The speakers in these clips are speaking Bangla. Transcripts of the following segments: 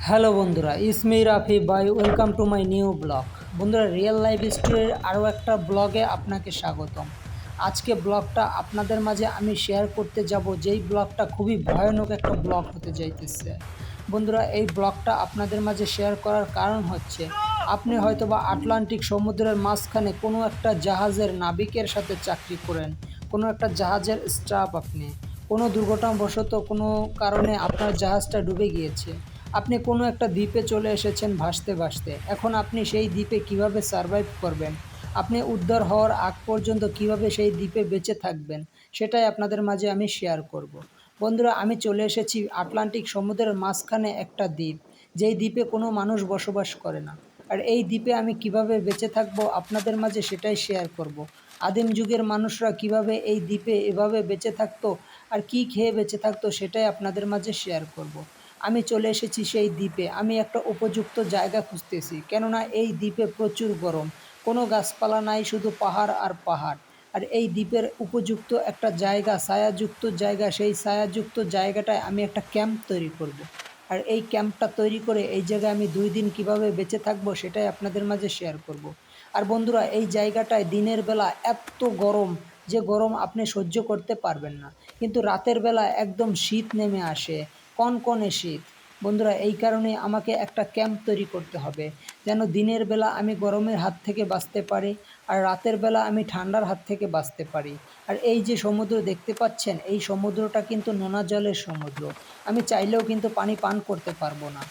হ্যালো বন্ধুরা, Ismi Rafi by welcome to my new blog. বন্ধুরা, রিয়েল লাইফ স্টোরির আরও একটা ব্লগে আপনাকে স্বাগতম। আজকে ব্লগটা আপনাদের মাঝে আমি শেয়ার করতে যাব, যেই ব্লগটা খুবই ভয়ানক একটা ব্লগ হতে যাইতেছে। বন্ধুরা, এই ব্লগটা আপনাদের মাঝে শেয়ার করার কারণ হচ্ছে, আপনি হয়তোবা আটলান্টিক সমুদ্রের মাঝখানে কোনো একটা জাহাজের নাবিকের সাথে চাকরি করেন, কোনো একটা জাহাজের স্টাফ আপনি। কোনো দুর্ঘটনাবশত কোনো কারণে আপনার জাহাজটা ডুবে গিয়েছে। আপনি কোনো একটা দ্বীপে চলে এসেছেন ভাসতে ভাসতে। এখন আপনি সেই দ্বীপে কিভাবে সারভাইভ করবেন, আপনি উদ্ধার হওয়ার আগ পর্যন্ত কিভাবে সেই দ্বীপে বেঁচে থাকবেন, সেটাই আপনাদের মাঝে আমি শেয়ার করব। বন্ধুরা, আমি চলে এসেছি আটলান্টিক সমুদ্রের মাঝখানে একটা দ্বীপ, যেই দ্বীপে কোনো মানুষ বসবাস করে না। আর এই দ্বীপে আমি কিভাবে বেঁচে থাকবো আপনাদের মাঝে সেটাই শেয়ার করব। আদিম যুগের মানুষরা কিভাবে এই দ্বীপে এভাবে বেঁচে থাকতো আর কি খেয়ে বেঁচে থাকতো সেটাই আপনাদের মাঝে শেয়ার করব। আমি চলে এসেছি সেই দ্বীপে। আমি একটা উপযুক্ত জায়গা খুঁজতেছি, কেননা এই দ্বীপে প্রচুর গরম। কোনো গাছপালা নাই, শুধু পাহাড় আর পাহাড়। আর এই দ্বীপের উপযুক্ত একটা জায়গা, ছায়াযুক্ত জায়গা, সেই ছায়াযুক্ত জায়গাটায় আমি একটা ক্যাম্প তৈরি করব। আর এই ক্যাম্পটা তৈরি করে এই জায়গায় আমি 2 দিন কিভাবে বেঁচে থাকবো সেটাই আপনাদের মাঝে শেয়ার করব। আর বন্ধুরা, এই জায়গাটায় দিনের বেলা এত গরম, যে গরম আপনি সহ্য করতে পারবেন না। কিন্তু রাতের বেলা একদম শীত নেমে আসে, কনকনে শীত। বন্ধুরা, এই কারণে আমাকে একটা ক্যাম্প তৈরি করতে হবে, যেন দিনের বেলা আমি গরমের হাত থেকে বাঁচতে পারি, আর রাতের বেলা আমি ঠান্ডার হাত থেকে বাঁচতে পারি। আর এই যে সমুদ্র দেখতে পাচ্ছেন, এই সমুদ্রটা কিন্তু নোনা জলের সমুদ্র। আমি চাইলেও কিন্তু পানি পান করতে পারবো না।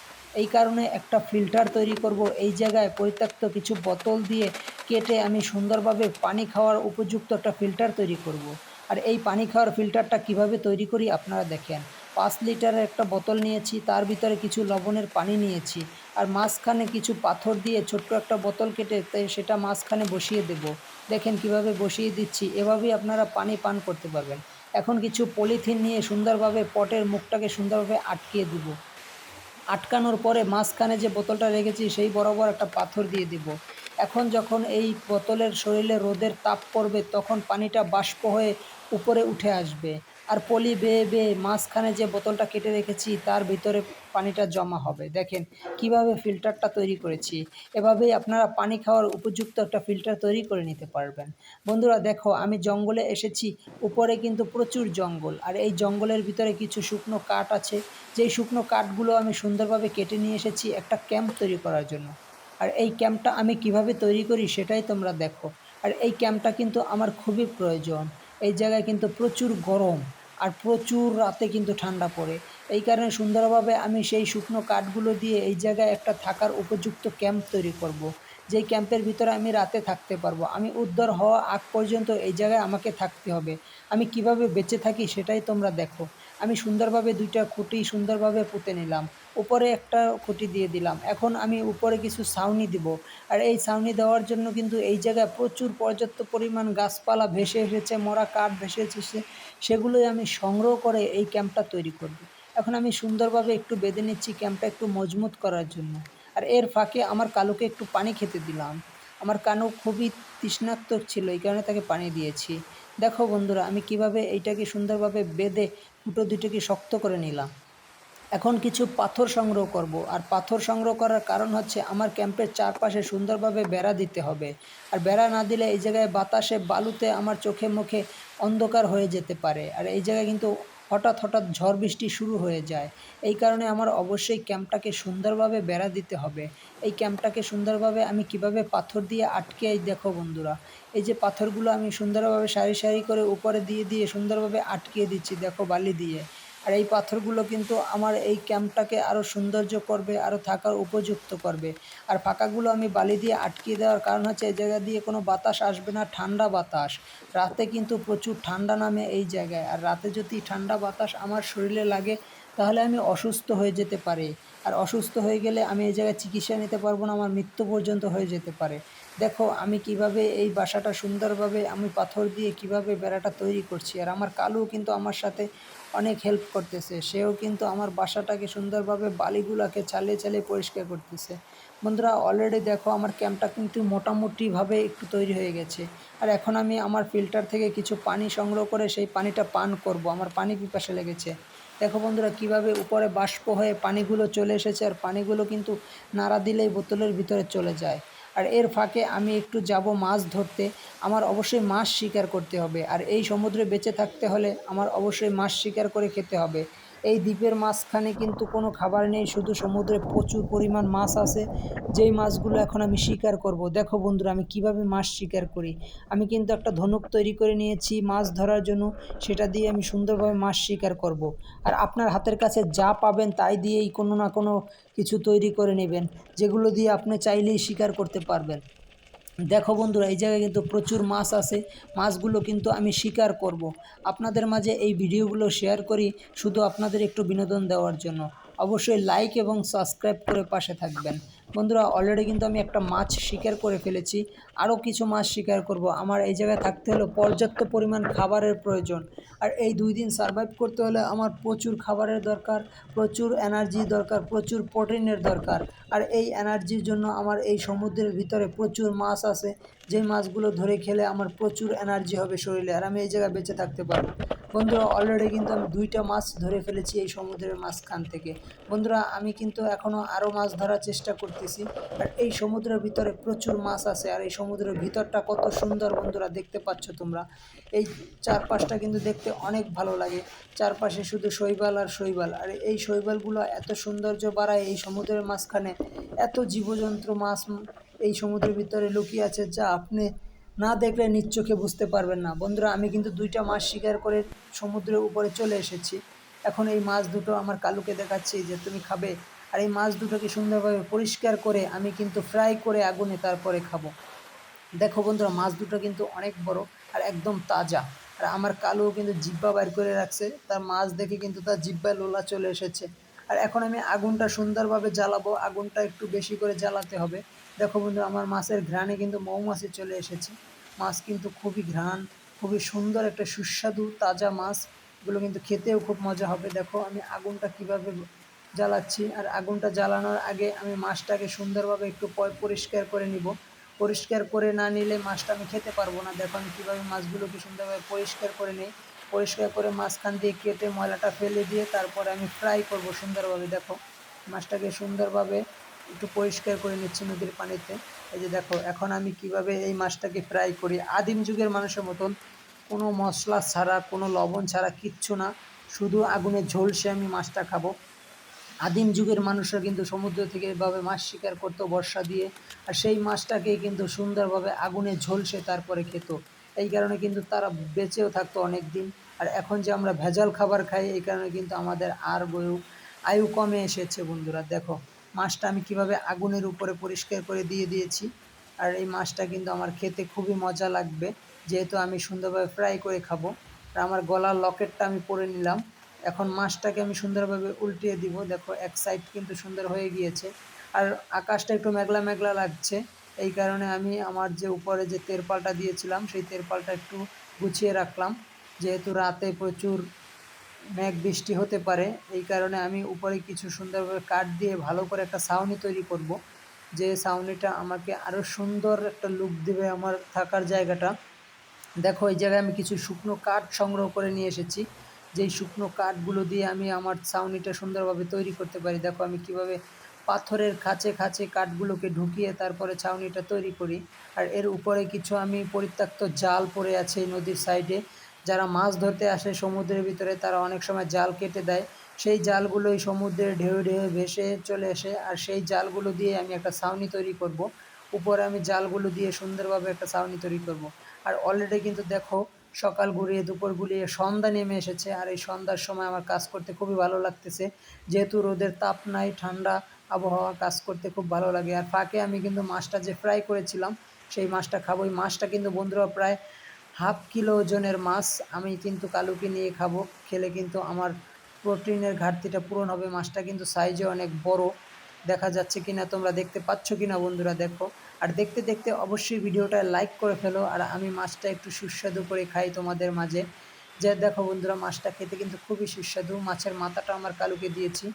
এই কারণে একটা ফিল্টার তৈরি করব। এই জায়গায় পরিত্যক্ত কিছু বোতল দিয়ে কেটে আমি সুন্দরভাবে পানি খাওয়ার উপযুক্ত একটা ফিল্টার তৈরি করব। আর এই পানি খাওয়ার ফিল্টারটা কিভাবে তৈরি করি আপনারা দেখেন। 5 লিটারের একটা বোতল নিয়েছি, তার ভিতরে কিছু লবণের পানি নিয়েছি, আর মাঝখানে কিছু পাথর দিয়ে ছোট্ট একটা বোতল কেটে সেটা মাঝখানে বসিয়ে দেব। দেখেন কিভাবে বসিয়ে দিচ্ছি, এভাবেই আপনারা পানি পান করতে পারবেন। এখন কিছু পলিথিন নিয়ে সুন্দরভাবে পটের মুখটাকে সুন্দরভাবে আটকিয়ে দিব। আটকানোর পরে মাঝখানে যে বোতলটা রেখেছি সেই বরাবর একটা পাথর দিয়ে দিব। এখন যখন এই বোতলের শরীরে রোদের তাপ পড়বে, তখন পানিটা বাষ্প হয়ে উপরে উঠে আসবে। আর পলি বেয়ে বেয়ে মাঝখানে যে বোতলটা কেটে রেখেছি তার ভিতরে পানিটা জমা হবে। দেখেন কিভাবে ফিল্টারটা তৈরি করেছি। এভাবেই আপনারা পানি খাওয়ার উপযুক্ত একটা ফিল্টার তৈরি করে নিতে পারবেন। বন্ধুরা দেখো, আমি জঙ্গলে এসেছি। উপরে কিন্তু প্রচুর জঙ্গল, আর এই জঙ্গলের ভিতরে কিছু শুকনো কাঠ আছে, যেই শুকনো কাঠগুলো আমি সুন্দরভাবে কেটে নিয়ে এসেছি একটা ক্যাম্প তৈরি করার জন্য। আর এই ক্যাম্পটা আমি কিভাবে তৈরি করি সেটাই তোমরা দেখো। আর এই ক্যাম্পটা কিন্তু আমার খুবই প্রয়োজন। এই জায়গায় কিন্তু প্রচুর গরম, আর প্রচুর রাতে কিন্তু ঠান্ডা পড়ে। এই কারণে সুন্দরভাবে আমি সেই শুকনো কাঠগুলো দিয়ে এই জায়গায় একটা থাকার উপযুক্ত ক্যাম্প তৈরি করব। যেই ক্যাম্পের ভিতরে আমি রাতে থাকতে পারবো। আমি উদ্ধার হওয়া আগ পর্যন্ত এই জায়গায় আমাকে থাকতে হবে। আমি কিভাবে বেঁচে থাকি সেটাই তোমরা দেখো। আমি সুন্দরভাবে 2টা খুঁটি সুন্দরভাবে পুঁতে নিলাম। উপরে একটা খুঁটি দিয়ে দিলাম। এখন আমি উপরে কিছু ছাউনি দিব। আর এই ছাউনি দেওয়ার জন্য কিন্তু এই জায়গায় প্রচুর পর্যাপ্ত পরিমাণ গাছপালা ভেসে এসেছে, মরা কাঠ ভেসে এসেছে। সেগুলোই আমি সংগ্রহ করে এই ক্যাম্পটা তৈরি করব। এখন আমি সুন্দরভাবে একটু বেঁধে নিচ্ছি ক্যাম্পটা একটু মজবুত করার জন্য। আর এর ফাঁকে আমার কালুকে একটু পানি খেতে দিলাম। আমার কানু খুবই তৃষ্ণার্ত ছিল, এই কারণে তাকে পানি দিয়েছি। দেখো বন্ধুরা, আমি কিভাবে এইটাকে সুন্দরভাবে বেঁধে ফুটো দুটোকে শক্ত করে নিলাম। এখন কিছু পাথর সংগ্রহ করব। আর পাথর সংগ্রহ করার কারণ হচ্ছে, আমার ক্যাম্পের চারপাশে সুন্দরভাবে বেড়া দিতে হবে। আর বেড়া না দিলে এই জায়গায় বাতাসে বালুতে আমার চোখে মুখে অন্ধকার হয়ে যেতে পারে। আর এই জায়গায় কিন্তু হঠাৎ হঠাৎ ঝড় বৃষ্টি শুরু হয়ে যায়। এই কারণে আমার অবশ্যই ক্যাম্পটাকে সুন্দরভাবে বেড়া দিতে হবে। এই ক্যাম্পটাকে সুন্দরভাবে আমি কিভাবে পাথর দিয়ে আটকে, এই দেখো বন্ধুরা, এই যে পাথরগুলো আমি সুন্দরভাবে সারি সারি করে উপরে দিয়ে দিয়ে সুন্দরভাবে আটকিয়ে দিচ্ছি, দেখো, বালি দিয়ে। আর এই পাথরগুলো কিন্তু আমার এই ক্যাম্পটাকে আরও সৌন্দর্য করবে, আরও থাকার উপযুক্ত করবে। আর ফাঁকাগুলো আমি বালি দিয়ে আটকিয়ে দেওয়ার কারণ হচ্ছে, এই জায়গা দিয়ে কোনো বাতাস আসবে না, ঠান্ডা বাতাস। রাতে কিন্তু প্রচুর ঠান্ডা নামে এই জায়গায়। আর রাতে যদি ঠান্ডা বাতাস আমার শরীরে লাগে, তাহলে আমি অসুস্থ হয়ে যেতে পারি। আর অসুস্থ হয়ে গেলে আমি এই জায়গায় চিকিৎসা নিতে পারবো না, আমার মৃত্যু পর্যন্ত হয়ে যেতে পারে। দেখো আমি কিভাবে এই বাসাটা সুন্দরভাবে আমি পাথর দিয়ে কিভাবে বেড়াটা তৈরি করছি। আর আমার কালু কিন্তু আমার সাথে অনেক হেল্প করতেছে। সেও কিন্তু আমার বাসাটাকে সুন্দরভাবে বালিগুলাকে চালিয়ে চালিয়ে পরিষ্কার করতেছে। বন্ধুরা, অলরেডি দেখো আমার ক্যাম্পটা কিন্তু মোটামুটিভাবে একটু তৈরি হয়ে গেছে। আর এখন আমি আমার ফিল্টার থেকে কিছু পানি সংগ্রহ করে সেই পানিটা পান করব। আমার পানি পিপাসা লেগেছে। দেখো বন্ধুরা কীভাবে উপরে বাষ্প হয়ে পানিগুলো চলে এসেছে, আর পানিগুলো কিন্তু নাড়া দিলেই বোতলের ভিতরে চলে যায়। আর এর ফাঁকে আমি একটু যাব মাছ ধরতে। আমার অবশ্যই মাছ শিকার করতে হবে, আর এই সমুদ্রে বেঁচে থাকতে হলে আমার অবশ্যই মাছ শিকার করে খেতে হবে। এই দ্বীপের মাঝখানে কিন্তু কোনো খাবার নেই, শুধু সমুদ্রে প্রচুর পরিমাণ মাছ আছে, যেই মাছগুলো এখন আমি শিকার করব। দেখো বন্ধুরা আমি কিভাবে মাছ শিকার করি। আমি কিন্তু একটা ধনুক তৈরি করে নিয়েছি মাছ ধরার জন্য, সেটা দিয়ে আমি সুন্দরভাবে মাছ শিকার করব। আর আপনার হাতের কাছে যা পাবেন তাই দিয়েই কোনো না কোনো কিছু তৈরি করে নেবেন, যেগুলো দিয়ে আপনি চাইলেই শিকার করতে পারবেন। দেখো বন্ধুরা এই জায়গায় কিন্তু প্রচুর মাছ আছে, মাছগুলো কিন্তু আমি শিকার করব। আপনাদের মাঝে এই ভিডিওগুলো শেয়ার করি শুধু আপনাদের একটু বিনোদন দেওয়ার জন্য। অবশ্যই লাইক এবং সাবস্ক্রাইব করে পাশে থাকবেন। বন্ধুরা অলরেডি কিন্তু আমি একটা মাছ শিকার করে ফেলেছি, আরও কিছু মাছ শিকার করব। আমার এই জায়গায় থাকতে হলে পর্যাপ্ত পরিমাণ খাবারের প্রয়োজন, আর এই 2 দিন সার্ভাইভ করতে হলে আমার প্রচুর খাবারের দরকার, প্রচুর এনার্জি দরকার, প্রচুর প্রোটিনের দরকার। আর এই এনার্জির জন্য আমার এই সমুদ্রের ভিতরে প্রচুর মাছ আছে, যেই মাছগুলো ধরে খেলে আমার প্রচুর এনার্জি হবে শরীরে, আর আমি এই জায়গায় বেঁচে থাকতে পারবো। বন্ধুরা অলরেডি কিন্তু আমি 2টা মাছ ধরে ফেলেছি এই সমুদ্রের মাঝখান থেকে। বন্ধুরা আমি কিন্তু এখনও আরও মাছ ধরার চেষ্টা করতেছি। আর এই সমুদ্রের ভিতরে প্রচুর মাছ আছে, আর এই সমুদ্রের ভিতরটা কত সুন্দর বন্ধুরা দেখতে পাচ্ছ তোমরা। এই চারপাশটা কিন্তু দেখতে অনেক ভালো লাগে, চারপাশে শুধু শৈবাল আর শৈবাল। আর এই শৈবালগুলো এত সৌন্দর্য বাড়ায় এই সমুদ্রের মাঝখানে। এত জীবজন্তু মাছ এই সমুদ্রের ভিতরে লুকিয়ে আছে, যা আপনি না দেখলে নিজ চোখে বুঝতে পারবেন না। বন্ধুরা আমি কিন্তু 2টা মাছ শিকার করে সমুদ্রের উপরে চলে এসেছি। এখন এই মাছ দুটো আমার কালুকে দেখাচ্ছি যে তুমি খাবে। আর এই মাছ দুটোকে সুন্দরভাবে পরিষ্কার করে আমি কিন্তু ফ্রাই করে আগুনে তারপরে খাবো। দেখো বন্ধুরা মাছ দুটো কিন্তু অনেক বড় আর একদম তাজা। আর আমার কালুও কিন্তু জিহ্বা বাইর করে রাখছে, তার মাছ দেখে কিন্তু তার জিহ্বায় লোলা চলে এসেছে। আর এখন আমি আগুনটা সুন্দরভাবে জ্বালাবো, আগুনটা একটু বেশি করে জ্বালাতে হবে। দেখো বন্ধু আমার মাছের ঘ্রাণে কিন্তু মৌমাছি চলে এসেছে। মাছ কিন্তু খুবই ঘ্রাণ, খুবই সুন্দর একটা সুস্বাদু তাজা মাছ, এগুলো কিন্তু খেতেও খুব মজা হবে। দেখো আমি আগুনটা কিভাবে জ্বালাচ্ছি, আর আগুনটা জ্বালানোর আগে আমি মাছটাকে সুন্দরভাবে একটু পরিষ্কার করে নিব। পরিষ্কার করে না নিলে মাছটা আমি খেতে পারবো না। দেখো আমি কীভাবে মাছগুলোকে সুন্দরভাবে পরিষ্কার করে নিই। পরিষ্কার করে মাঝখান দিয়ে কেটে ময়লাটা ফেলে দিয়ে তারপরে আমি ফ্রাই করব সুন্দরভাবে। দেখো মাছটাকে সুন্দরভাবে একটু পরিষ্কার করে নিচ্ছি নদীর পানিতে। এই যে দেখো এখন আমি কিভাবে এই মাছটাকে ফ্রাই করি আদিম যুগের মানুষের মতন, কোনো মশলা ছাড়া, কোনো লবণ ছাড়া, কিচ্ছু না, শুধু আগুনে ঝলসে আমি মাছটা খাবো। আদিম যুগের মানুষরা কিন্তু সমুদ্র থেকে এভাবে মাছ শিকার করতো বর্ষা দিয়ে, আর সেই মাছটাকেই কিন্তু সুন্দরভাবে আগুনে ঝলসে তারপরে খেত। এই কারণে কিন্তু তারা বেঁচেও থাকতো অনেক দিন। আর এখন যে আমরা ভেজাল খাবার খাই এই কারণে কিন্তু আমাদের আয়ু কমে এসেছে। বন্ধুরা দেখো মাছটা আমি কিভাবে আগুনের উপরে পরিষ্কার করে দিয়ে দিয়েছি। আর এই মাছটা কিন্তু আমার খেতে খুবই মজা লাগবে, যেহেতু আমি সুন্দরভাবে ফ্রাই করে খাবো। আর আমার গলার লকেটটা আমি পরে নিলাম। এখন মাছটাকে আমি সুন্দরভাবে উল্টিয়ে দিব। দেখো এক সাইড কিন্তু সুন্দর হয়ে গিয়েছে। আর আকাশটা একটু মেঘলা মেঘলা লাগছে, এই কারণে আমি আমার যে উপরে যে তেরপালটা দিয়েছিলাম সেই তেরপালটা একটু গুছিয়ে রাখলাম, যেহেতু রাতে প্রচুর মেঘ বৃষ্টি হতে পারে। এই কারণে আমি উপরে কিছু সুন্দরভাবে কাঠ দিয়ে ভালো করে একটা ছাউনি তৈরি করব, যে ছাউনিটা আমাকে আরও সুন্দর একটা লুক দেবে আমার থাকার জায়গাটা। দেখো এই জায়গায় আমি কিছু শুকনো কাঠ সংগ্রহ করে নিয়ে এসেছি, যেই শুকনো কাঠগুলো দিয়ে আমি আমার ছাউনিটা সুন্দরভাবে তৈরি করতে পারি। দেখো আমি কিভাবে পাথরের খাঁচে খাঁচে কাঠগুলোকে ঢুকিয়ে তারপরে ছাউনিটা তৈরি করি। আর এর উপরে কিছু আমি পরিত্যক্ত জাল পড়ে আছে এই নদীর সাইডে, যারা মাছ ধরতে আসে সমুদ্রের ভিতরে তারা অনেক সময় জাল কেটে দেয়, সেই জালগুলোই সমুদ্রের ঢেউ ঢেউ ভেসে চলে আসে। আর সেই জালগুলো দিয়ে আমি একটা ছাউনি তৈরি করব, উপরে আমি জালগুলো দিয়ে সুন্দরভাবে একটা ছাউনি তৈরি করব। আর অলরেডি কিন্তু দেখো সকাল গড়িয়ে দুপুর গড়িয়ে সন্ধ্যা নেমে এসেছে, আর এই সন্ধ্যার সময় আমার কাজ করতে খুবই ভালো লাগতেছে, যেহেতু রোদের তাপ নাই, ঠান্ডা আবহাওয়া, কাজ করতে খুব ভালো লাগে। আর ফাঁকে আমি কিন্তু মাছটা যে ফ্রাই করেছিলাম সেই মাছটা খাবো। এই মাছটা কিন্তু বন্ধুরা প্রায় হাফ কিলো ওজনের মাছ, আমি কিন্তু কালুকে নিয়ে খাবো, খেলে কিন্তু আমার প্রোটিনের ঘাটতিটা পূরণ হবে। মাছটা কিন্তু সাইজে অনেক বড়, দেখা যাচ্ছে কিনা তোমরা দেখতে পাচ্ছ কিনা বন্ধুরা দেখো। আর দেখতে দেখতে অবশ্যই ভিডিওটা লাইক করে ফেলো, আর আমি মাছটা একটু সুস্বাদু করে খাই তোমাদের মাঝে। যে দেখো বন্ধুরা মাছটা খেতে কিন্তু খুবই সুস্বাদু। মাছের মাথাটা আমার কালুকে দিয়েছি।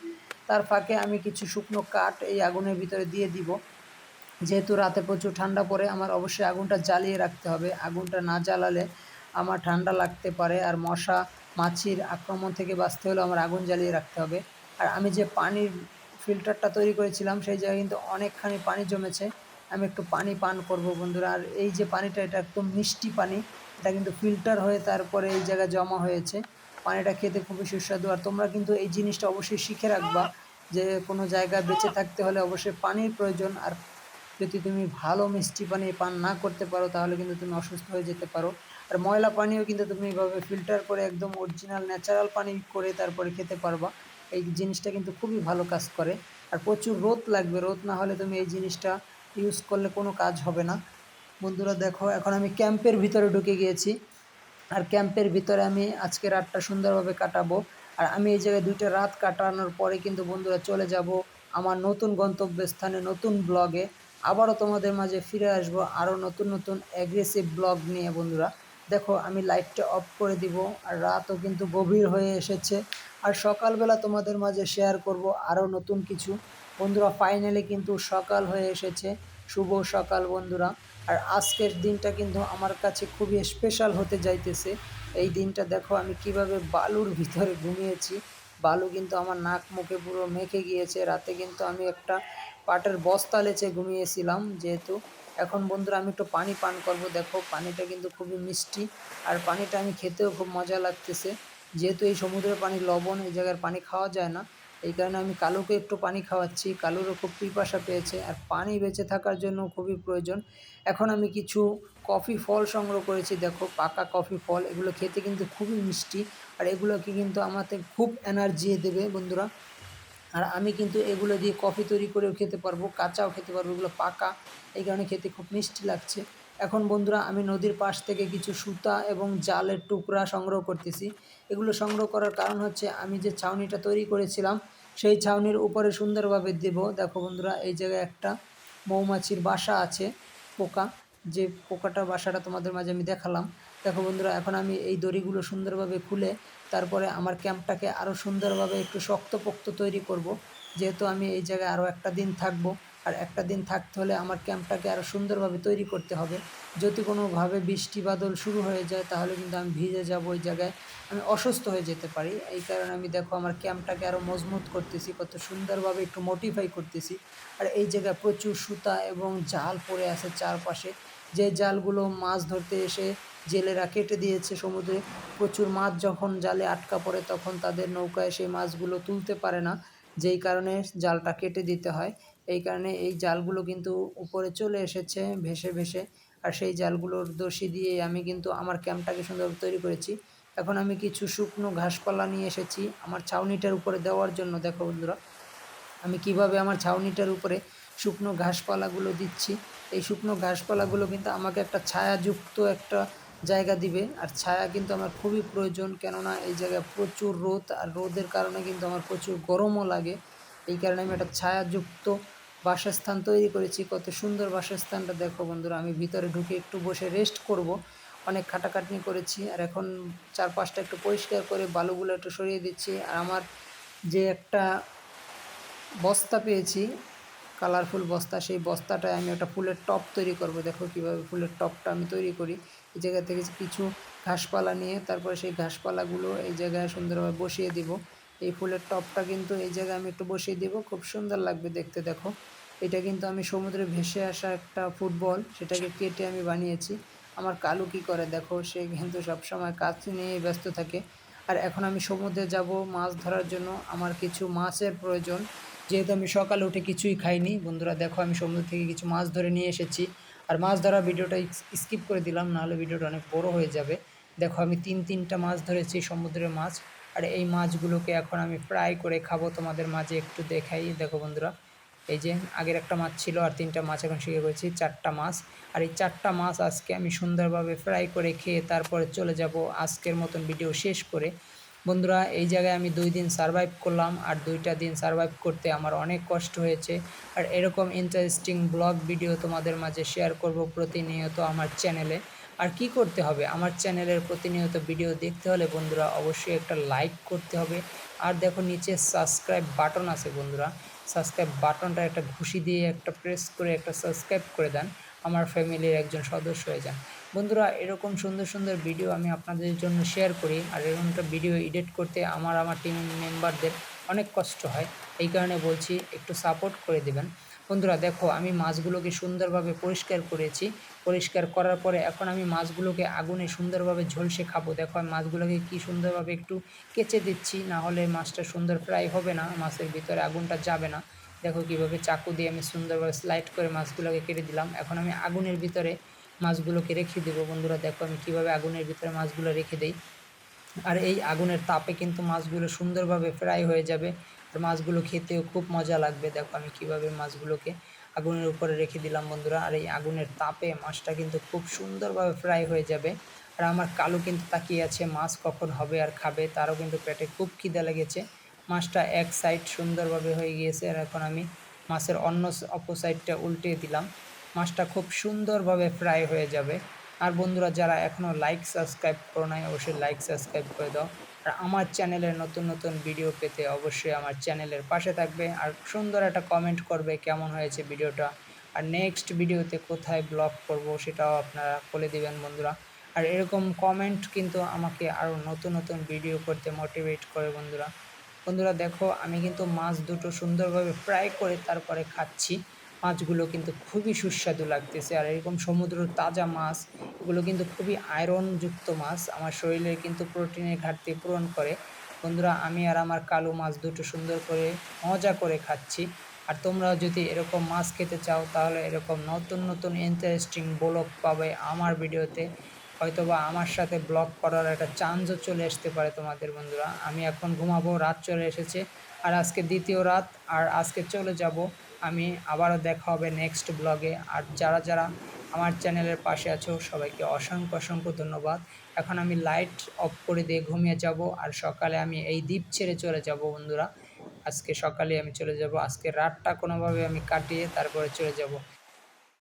তার ফাঁকে আমি কিছু শুকনো কাঠ এই আগুনের ভিতরে দিয়ে দিব, যেহেতু রাতে প্রচুর ঠান্ডা পড়ে আমার অবশ্যই আগুনটা জ্বালিয়ে রাখতে হবে। আগুনটা না জ্বালালে আমার ঠান্ডা লাগতে পারে, আর মশা মাছির আক্রমণ থেকে বাঁচতে হলে আমার আগুন জ্বালিয়ে রাখতে হবে। আর আমি যে পানির ফিল্টারটা তৈরি করেছিলাম সেই জায়গায় কিন্তু অনেকখানি পানি জমেছে। আমি একটু পানি পান করব বন্ধুরা। আর এই যে পানিটা, এটা একদম মিষ্টি পানি, এটা কিন্তু ফিল্টার হয়ে তারপরে এই জায়গায় জমা হয়েছে। পানিটা খেতে খুবই সুস্বাদু। আর তোমরা কিন্তু এই জিনিসটা অবশ্যই শিখে রাখবা যে কোনো জায়গায় বেঁচে থাকতে হলে অবশ্যই পানির প্রয়োজন। আর যদি তুমি ভালো মিষ্টি পানি পান না করতে পারো তাহলে কিন্তু তুমি অসুস্থ হয়ে যেতে পারো। আর ময়লা পানিও কিন্তু তুমি এভাবে ফিল্টার করে একদম অরিজিনাল ন্যাচারাল পানি করে তারপরে খেতে পারবা। এই জিনিসটা কিন্তু খুবই ভালো কাজ করে। আর প্রচুর রোদ লাগবে, রোদ না হলে তুমি এই জিনিসটা ইউজ করলে কোনো কাজ হবে না। বন্ধুরা দেখো, এখন আমি ক্যাম্পের ভিতরে ঢুকে গিয়েছি। আর ক্যাম্পের ভিতরে আমি আজকে রাতটা সুন্দরভাবে কাটাবো। আর আমি এই জায়গায় 2টা রাত কাটানোর পরে কিন্তু বন্ধুরা চলে যাব আমার নতুন গন্তব্যস্থানে, নতুন ব্লগে। আবারও তোমাদের মাঝে ফিরে আসবো আরও নতুন নতুন অ্যাগ্রেসিভ ব্লগ নিয়ে বন্ধুরা। দেখো আমি লাইটটা অফ করে দিব, আর রাতও কিন্তু গভীর হয়ে এসেছে। আর সকালবেলা তোমাদের মাঝে শেয়ার করব আরও নতুন কিছু। বন্ধুরা ফাইনালি কিন্তু সকাল হয়ে এসেছে, শুভ সকাল বন্ধুরা। আর আজকের দিনটা কিন্তু আমার কাছে খুবই স্পেশাল হতে যাইতেছে। এই দিনটা দেখো আমি কিভাবে বালুর ভিতরে ঘুমিয়েছি। বালু কিন্তু আমার নাক মুখে পুরো মেখে গিয়েছে। রাতে কিন্তু আমি একটা পাটের বস্তা লেচে ঘুমিয়েছিলাম যেহেতু। এখন বন্ধুরা আমি একটু পানি পান করব। দেখো পানিটা কিন্তু খুবই মিষ্টি, আর পানিটা আমি খেতেও খুব মজা লাগতেছে। যেহেতু এই সমুদ্রের পানি লবণ, এই জায়গার পানি খাওয়া যায় না, এই কারণে আমি কালুকে একটু পানি খাওয়াচ্ছি। কালুরও খুব পিপাসা পেয়েছে, আর পানি বেঁচে থাকার জন্য খুবই প্রয়োজন। এখন আমি কিছু কফি ফল সংগ্রহ করেছি। দেখো পাকা কফি ফল, এগুলো খেতে কিন্তু খুবই মিষ্টি। আর এগুলোকে কিন্তু আমাদের খুব এনার্জি দেবে বন্ধুরা। আর আমি কিন্তু এগুলো দিয়ে কফি তৈরি করেও খেতে পারবো, কাঁচাও খেতে পারবো, এগুলো পাকা, এই কারণে খেতে খুব মিষ্টি লাগছে। এখন বন্ধুরা আমি নদীর পাশ থেকে কিছু সুতা এবং জালের টুকরা সংগ্রহ করতেছি। এগুলো সংগ্রহ করার কারণ হচ্ছে আমি যে ছাউনিটা তৈরি করেছিলাম সেই ছাউনির উপরে সুন্দরভাবে দেব। দেখো বন্ধুরা এই জায়গায় একটা মৌমাছির বাসা আছে, পোকা, যে পোকাটার বাসাটা তোমাদের মাঝে আমি দেখালাম। দেখো বন্ধুরা এখন আমি এই দড়িগুলো সুন্দরভাবে খুলে তারপরে আমার ক্যাম্পটাকে আরও সুন্দরভাবে একটু শক্তপোক্ত তৈরি করব। যেহেতু আমি এই জায়গায় আরও একটা দিন থাকবো, আর একটা দিন থাকতে হলে আমার ক্যাম্পটাকে আরও সুন্দরভাবে তৈরি করতে হবে। যদি কোনোভাবে বৃষ্টি বাদল শুরু হয়ে যায় তাহলে কিন্তু আমি ভিজে যাব, ওই জায়গায় আমি অসুস্থ হয়ে যেতে পারি। এই কারণে আমি দেখো আমার ক্যাম্পটাকে আরও মজবুত করতেছি, কত সুন্দরভাবে একটু মডিফাই করতেছি। আর এই জায়গায় প্রচুর সুতা এবং জাল পড়ে আছে চারপাশে, যে জালগুলো মাছ ধরতে এসে জেলেরা কেটে দিয়েছে সমুদ্রে। প্রচুর মাছ যখন জালে আটকা পড়ে তখন তাদের নৌকায় সেই মাছগুলো তুলতে পারে না, যেই কারণে জালটা কেটে দিতে হয়। এই কারণে এই জালগুলো কিন্তু উপরে চলে এসেছে ভেসে ভেসে। আর সেই জালগুলোর দড়ি দিয়ে আমি কিন্তু আমার ক্যাম্পটাকে সুন্দরভাবে তৈরি করেছি। এখন আমি কিছু শুকনো ঘাসপালা নিয়ে এসেছি আমার ছাউনিটার উপরে দেওয়ার জন্য। দেখো বন্ধুরা আমি কিভাবে আমার ছাউনিটার উপরে শুকনো ঘাসপালাগুলো দিচ্ছি। এই শুকনো ঘাসপালাগুলো কিন্তু আমাকে একটা ছায়াযুক্ত একটা জায়গা দিবে। আর ছায়া কিন্তু আমার খুবই প্রয়োজন, কেননা এই জায়গায় প্রচুর রোদ, আর রোদের কারণে কিন্তু আমার প্রচুর গরমও লাগে। এই কারণে আমি একটা ছায়াযুক্ত বাসস্থান তৈরি করেছি। কত সুন্দর বাসস্থানটা দেখো বন্ধুরা। আমি ভিতরে ঢুকে একটু বসে রেস্ট করব। অনেক খাটাখাটনি করেছি, আর এখন চারপাশটা একটু পরিষ্কার করে বালুগুলো একটু সরিয়ে দিচ্ছি। আর আমার যে একটা বস্তা পেয়েছি, কালারফুল বস্তা, সেই বস্তাটায় আমি একটা ফুলের টব তৈরি করব। দেখো কীভাবে ফুলের টবটা আমি তৈরি করি। এই জায়গা থেকে কিছু ঘাসপালা নিয়ে তারপরে সেই ঘাসপালাগুলো এই জায়গায় সুন্দরভাবে বসিয়ে দিব। এই ফুলের টবটা কিন্তু এই জায়গায় আমি একটু বসিয়ে দিব, খুব সুন্দর লাগবে দেখতে। দেখো এটা কিন্তু আমি সমুদ্রে ভেসে আসা একটা ফুটবল, সেটাকে কেটে আমি বানিয়েছি। আমার কালু কী করে দেখো, সে কিন্তু সবসময় কাজ নিয়ে ব্যস্ত থাকে। আর এখন আমি সমুদ্রে যাব মাছ ধরার জন্য, আমার কিছু মাছের প্রয়োজন। যেহেতু আমি সকালে উঠে কিছুই খাইনি বন্ধুরা, দেখো আমি সমুদ্র থেকে কিছু মাছ ধরে নিয়ে এসেছি। আর মাছ ধরার ভিডিওটা স্কিপ করে দিলাম, নাহলে ভিডিওটা অনেক বড় হয়ে যাবে। দেখো আমি তিনটা মাছ ধরেছি, সমুদ্রের মাছ। আর এই মাছগুলোকে এখন আমি ফ্রাই করে খাবো, তোমাদের মাঝে একটু দেখাই। দেখো বন্ধুরা এই যে আগের একটা মাছ ছিল, আর 3টা মাছ এখন শিখে করেছি, 4টা মাছ। আর এই 4টা মাছ আজকে আমি সুন্দরভাবে ফ্রাই করে খেয়ে তারপরে চলে যাব আজকের মতন ভিডিও শেষ করে। বন্ধুরা এই জায়গায় আমি 2 দিন সারভাইভ করলাম, আর 2টা দিন সারভাইভ করতে আমার অনেক কষ্ট হয়েছে। আর এরকম ইন্টারেস্টিং ব্লগ ভিডিও তোমাদের মাঝে শেয়ার করব প্রতিনিয়ত আমার চ্যানেলে। আর কি করতে হবে, আমার চ্যানেলের প্রতিনিয়ত ভিডিও দেখতে হলে বন্ধুরা অবশ্যই একটা লাইক করতে হবে। আর দেখো নিচে সাবস্ক্রাইব বাটন আছে বন্ধুরা, সাবস্ক্রাইব বাটনটা একটা ঘুষি দিয়ে একটা প্রেস করে একটা সাবস্ক্রাইব করে দেন, আমার ফ্যামিলির একজন সদস্য হয়ে যান। বন্ধুরা এরকম সুন্দর সুন্দর ভিডিও আমি আপনাদের জন্য শেয়ার করি, আর এরকমটা ভিডিও এডিট করতে আমার টিম মেম্বারদের অনেক কষ্ট হয়। এই কারণে বলছি একটু সাপোর্ট করে দেবেন। বন্ধুরা দেখো আমি মাছগুলোকে সুন্দরভাবে পরিষ্কার করেছি। পরিষ্কার করার পরে এখন আমি মাছগুলোকে আগুনে সুন্দরভাবে ঝলসে খাবো। দেখো আমি মাছগুলোকে কি সুন্দরভাবে একটু কেচে দিচ্ছি, না হলে মাছটা সুন্দর ফ্রাই হবে না, মাছের ভিতরে আগুনটা যাবে না। দেখো কিভাবে চাকু দিয়ে আমি সুন্দরভাবে স্লাইড করে মাছগুলোকে কেটে দিলাম। এখন আমি আগুনের ভিতরে মাছগুলোকে রেখে দেবো। বন্ধুরা দেখো আমি কিভাবে আগুনের ভিতরে মাছগুলো রেখে দেই। আর এই আগুনের তাপে কিন্তু মাছগুলো সুন্দরভাবে ফ্রাই হয়ে যাবে, আর মাছগুলো খেতেও খুব মজা লাগবে। দেখো আমি কিভাবে মাছগুলোকে আগুনের উপরে রেখে দিলাম বন্ধুরা, আর এই আগুনের তাপে মাছটা কিন্তু খুব সুন্দরভাবে ফ্রাই হয়ে যাবে। আর আমার কালু কিন্তু তাকিয়ে আছে মাছ কখন হবে আর খাবে, তারও কিন্তু পেটে খুব খিদে লেগেছে। মাছটা এক সাইড সুন্দরভাবে হয়ে গিয়েছে, আর এখন আমি মাছের অন্য অপর সাইডটা উল্টে দিলাম। মাছটা খুব সুন্দরভাবে ফ্রাই হয়ে যাবে। আর বন্ধুরা যারা এখনও লাইক সাবস্ক্রাইব করো নাই অবশ্যই লাইক সাবস্ক্রাইব করে দাও। আর আমার চ্যানেলের নতুন নতুন ভিডিও পেতে অবশ্যই আমার চ্যানেলের পাশে থাকবে, আর সুন্দর একটা কমেন্ট করবে কেমন হয়েছে ভিডিওটা, আর নেক্সট ভিডিওতে কোথায় ব্লগ করব সেটাও আপনারা বলে দিবেন বন্ধুরা। আর এরকম কমেন্ট কিন্তু আমাকে আরও নতুন নতুন ভিডিও করতে মোটিভেট করে বন্ধুরা। বন্ধুরা দেখো আমি কিন্তু মাছ দুটো সুন্দরভাবে ফ্রাই করে তারপরে খাচ্ছি। মাছগুলো কিন্তু খুবই সুস্বাদু লাগতেছে, আর এরকম সমুদ্রের তাজা মাছ এগুলো কিন্তু খুবই আয়রনযুক্ত মাছ, আমার শরীরের কিন্তু প্রোটিনের ঘাটতি পূরণ করে। বন্ধুরা আমি আর আমার কালু মাছ দুটো সুন্দর করে মজা করে খাচ্ছি। আর তোমরাও যদি এরকম মাছ খেতে চাও তাহলে এরকম নতুন নতুন ইন্টারেস্টিং ব্লগ পাবে আমার ভিডিওতে। হয়তোবা আমার সাথে ব্লগ করার একটা চান্সও চলে আসতে পারে তোমাদের। বন্ধুরা আমি এখন ঘুমাবো, রাত চলে এসেছে, আর আজকে দ্বিতীয় রাত, আর আজকে চলে যাব আমি। আবারও দেখা হবে নেক্সট ব্লগে। আর যারা যারা আমার চ্যানেলের পাশে আছো সবাইকে অসংখ্য অসংখ্য ধন্যবাদ। এখন আমি লাইট অফ করে দিয়ে ঘুমিয়ে যাব, আর সকালে আমি এই দ্বীপ ছেড়ে চলে যাব বন্ধুরা। আজকে সকালে আমি চলে যাব, আজকে রাতটা কোনোভাবে আমি কাটিয়ে তারপরে চলে যাব।